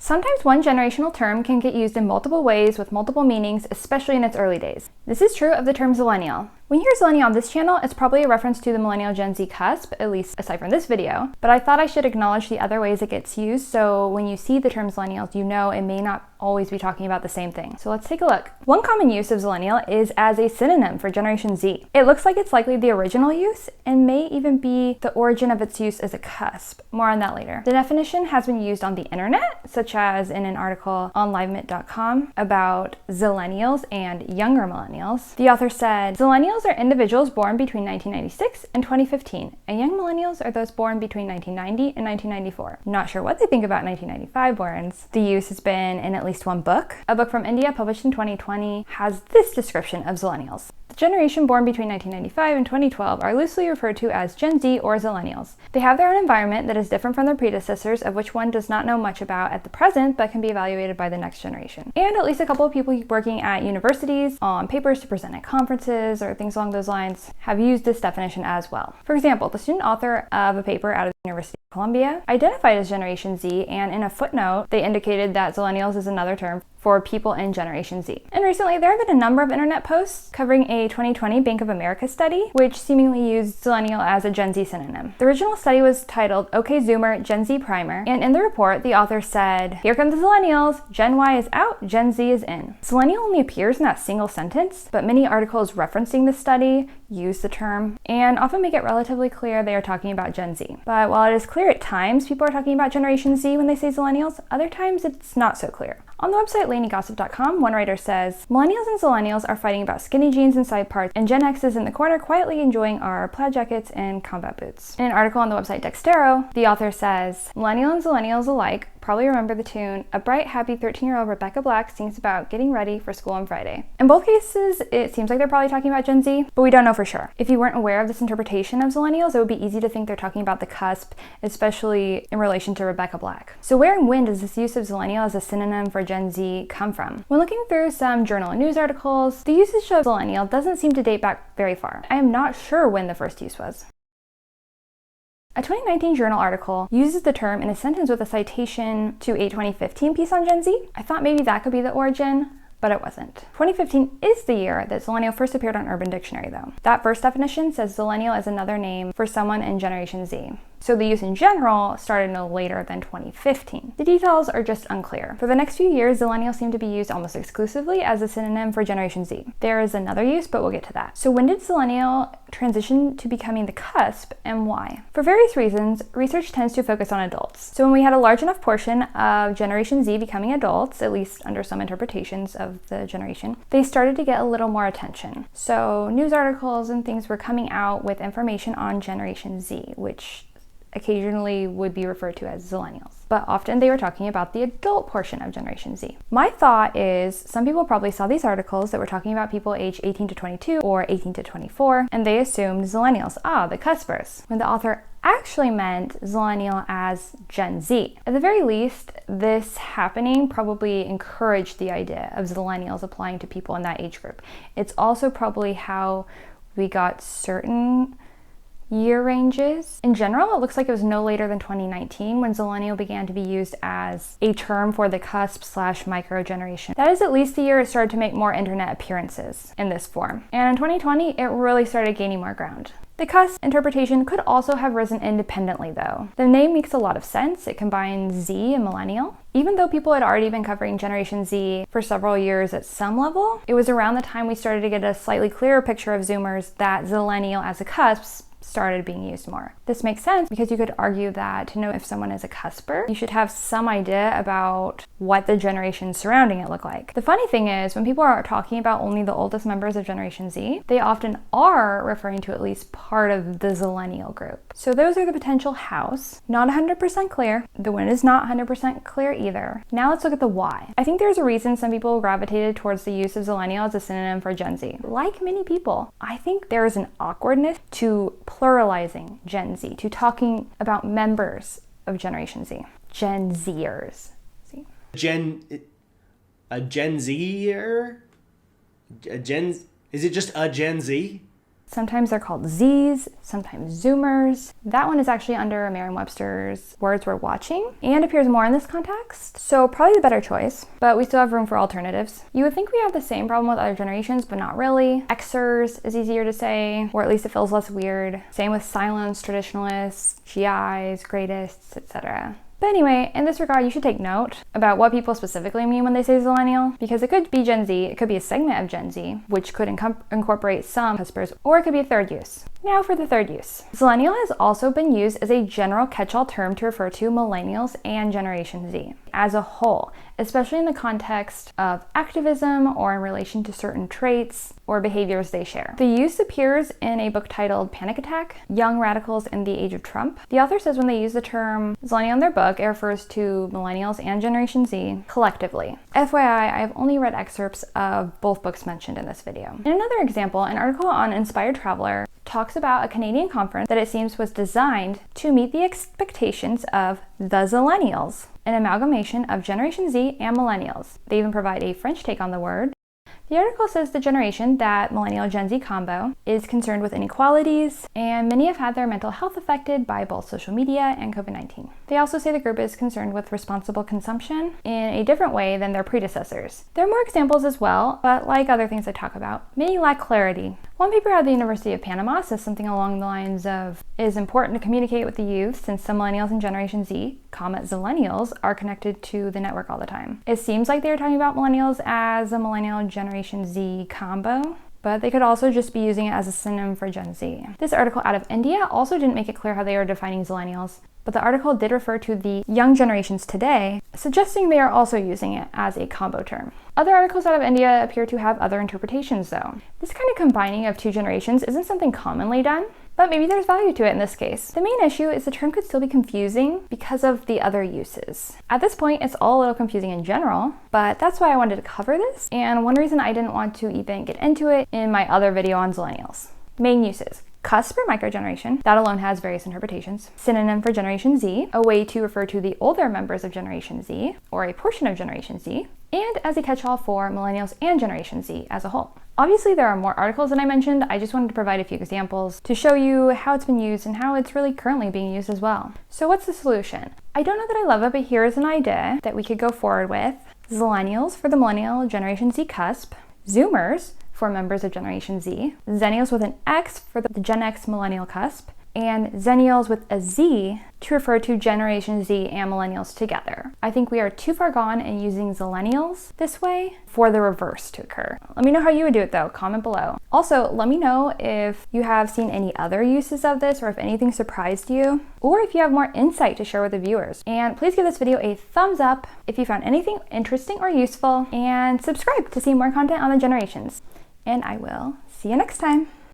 Sometimes one generational term can get used in multiple ways with multiple meanings, especially in its early days. This is true of the term Zillennial. When you hear Zillennial on this channel, it's probably a reference to the Millennial Gen Z cusp, at least aside from this video, but I thought I should acknowledge the other ways it gets used, so when you see the term Zillennials, you know it may not always be talking about the same thing. So let's take a look. One common use of Zillennial is as a synonym for Generation Z. It looks like it's likely the original use and may even be the origin of its use as a cusp. More on that later. The definition has been used on the internet, such as in an article on livemint.com about Zillennials and younger millennials. The author said, Zillennials are individuals born between 1996 and 2015, and young millennials are those born between 1990 and 1994. Not sure what they think about 1995 borns. The use has been in at least one book. A book from India published in 2020 has this description of Zillennials. The generation born between 1995 and 2012 are loosely referred to as Gen Z or Zillennials. They have their own environment that is different from their predecessors, of which one does not know much about at the present, but can be evaluated by the next generation. And at least a couple of people working at universities on papers to present at conferences or things along those lines have used this definition as well. For example, the student author of a paper out of the University of Columbia identified as Generation Z, and in a footnote, they indicated that Zillennials is another term for people in Generation Z. And recently, there have been a number of internet posts covering a 2020 Bank of America study, which seemingly used Zillennial as a Gen Z synonym. The original study was titled OK Zoomer Gen Z Primer, and in the report, the author said, "Here come the Zillennials, Gen Y is out, Gen Z is in." Zillennial only appears in that single sentence, but many articles referencing the study use the term and often make it relatively clear they are talking about Gen Z. But while it is clear at times people are talking about Generation Z when they say Zillennials, other times it's not so clear. On the website LaineyGossip.com, one writer says, Millennials and Zillennials are fighting about skinny jeans and side parts, and Gen X is in the corner quietly enjoying our plaid jackets and combat boots. In an article on the website Dextero, the author says, Millennial and Zillennials alike probably remember the tune, a bright, happy 13-year-old Rebecca Black sings about getting ready for school on Friday. In both cases, it seems like they're probably talking about Gen Z, but we don't know for sure. If you weren't aware of this interpretation of Zillennials, it would be easy to think they're talking about the cusp, especially in relation to Rebecca Black. So where and when does this use of Zillennial as a synonym for Gen Z come from? When looking through some journal and news articles, the usage of Zillennial doesn't seem to date back very far. I am not sure when the first use was. A 2019 journal article uses the term in a sentence with a citation to a 2015 piece on Gen Z. I thought maybe that could be the origin, but it wasn't. 2015 is the year that Zillennial first appeared on Urban Dictionary though. That first definition says Zillennial is another name for someone in Generation Z. So the use in general started no later than 2015. The details are just unclear. For the next few years, Zillennial seemed to be used almost exclusively as a synonym for Generation Z. There is another use, but we'll get to that. So when did Zillennial transition to becoming the cusp, and why? For various reasons, research tends to focus on adults. So when we had a large enough portion of Generation Z becoming adults, at least under some interpretations of the generation, they started to get a little more attention. So news articles and things were coming out with information on Generation Z, which occasionally would be referred to as Zillennials, but often they were talking about the adult portion of Generation Z. My thought is some people probably saw these articles that were talking about people aged 18 to 22 or 18 to 24, and they assumed Zillennials, the cuspers, when the author actually meant Zillennial as Gen Z. At the very least, this happening probably encouraged the idea of Zillennials applying to people in that age group. It's also probably how we got certain year ranges. In general, it looks like it was no later than 2019 when Zillennial began to be used as a term for the cusp / microgeneration. That is at least the year it started to make more internet appearances in this form. And in 2020, it really started gaining more ground. The cusp interpretation could also have risen independently though. The name makes a lot of sense. It combines Z and millennial. Even though people had already been covering Generation Z for several years at some level, it was around the time we started to get a slightly clearer picture of Zoomers that Zillennial as a cusp started being used more. This makes sense because you could argue that to know if someone is a cusper, you should have some idea about what the generations surrounding it look like. The funny thing is, when people are talking about only the oldest members of Generation Z, they often are referring to at least part of the Zillennial group. So those are the potential hows. Not 100% clear. The when is not 100% clear either. Now let's look at the why. I think there's a reason some people gravitated towards the use of Zillennial as a synonym for Gen Z. Like many people, I think there is an awkwardness to pluralizing Gen Z, to talking about members of Generation Z. Gen Zers. See? A Gen Zer? Is it just a Gen Z? Sometimes they're called Zs, sometimes Zoomers. That one is actually under Merriam-Webster's words we're watching and appears more in this context, so probably the better choice, but we still have room for alternatives. You would think we have the same problem with other generations, but not really. Xers is easier to say, or at least it feels less weird. Same with silents, traditionalists, GIs, greatest, etc. But anyway, in this regard, you should take note about what people specifically mean when they say Zillennial, because it could be Gen Z, it could be a segment of Gen Z, which could incorporate some cuspers, or it could be a third use. Now for the third use. Zillennial has also been used as a general catch-all term to refer to Millennials and Generation Z as a whole, especially in the context of activism or in relation to certain traits or behaviors they share. The use appears in a book titled Panic Attack: Young Radicals in the Age of Trump. The author says when they use the term Zillennial in their book, it refers to Millennials and Generation Z collectively. FYI, I have only read excerpts of both books mentioned in this video. In another example, an article on Inspired Traveler talks about a Canadian conference that it seems was designed to meet the expectations of the Zillennials, an amalgamation of Generation Z and Millennials. They even provide a French take on the word. The article says the generation, that Millennial Gen Z combo, is concerned with inequalities, and many have had their mental health affected by both social media and COVID-19. They also say the group is concerned with responsible consumption in a different way than their predecessors. There are more examples as well, but like other things I talk about, many lack clarity. One paper at the University of Panama says something along the lines of, it is important to communicate with the youth since some Millennials and Generation Z, Zillennials, are connected to the network all the time. It seems like they were talking about Millennials as a Millennial Generation Z combo, but they could also just be using it as a synonym for Gen Z. This article out of India also didn't make it clear how they were defining Zillennials, but the article did refer to the young generations today, suggesting they are also using it as a combo term. Other articles out of India appear to have other interpretations though. This kind of combining of two generations isn't something commonly done, but maybe there's value to it in this case. The main issue is the term could still be confusing because of the other uses. At this point, it's all a little confusing in general, but that's why I wanted to cover this, and one reason I didn't want to even get into it in my other video on Zillennials. Main uses. Cusp or microgeneration, that alone has various interpretations. Synonym for Generation Z, a way to refer to the older members of Generation Z, or a portion of Generation Z, and as a catch-all for Millennials and Generation Z as a whole. Obviously, there are more articles than I mentioned. I just wanted to provide a few examples to show you how it's been used and how it's really currently being used as well. So what's the solution? I don't know that I love it, but here's an idea that we could go forward with. Zillennials for the Millennial Generation Z cusp, Zoomers for members of Generation Z, Zennials with an X for the Gen X Millennial cusp, and Zennials with a Z to refer to Generation Z and Millennials together. I think we are too far gone in using Zillennials this way for the reverse to occur. Let me know how you would do it though, comment below. Also, let me know if you have seen any other uses of this or if anything surprised you, or if you have more insight to share with the viewers. And please give this video a thumbs up if you found anything interesting or useful, and subscribe to see more content on the generations. And I will see you next time.